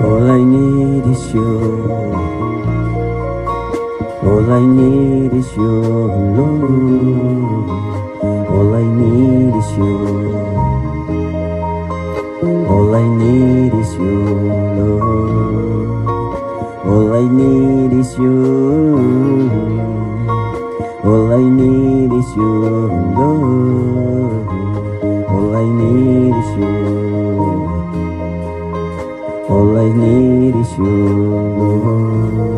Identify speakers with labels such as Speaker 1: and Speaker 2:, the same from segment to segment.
Speaker 1: All I need is you. All I need is your love. All I need is you. All I need is your love. All I need is you. All I need is your love. All I need is you. All I need is your love.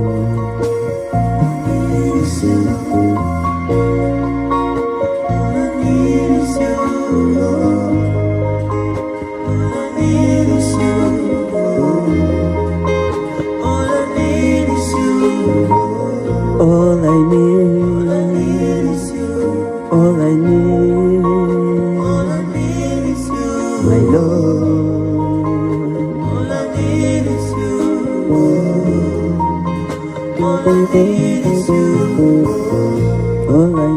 Speaker 1: All I need is you. All I need is you. My love. All I need is you. All I need is you. All I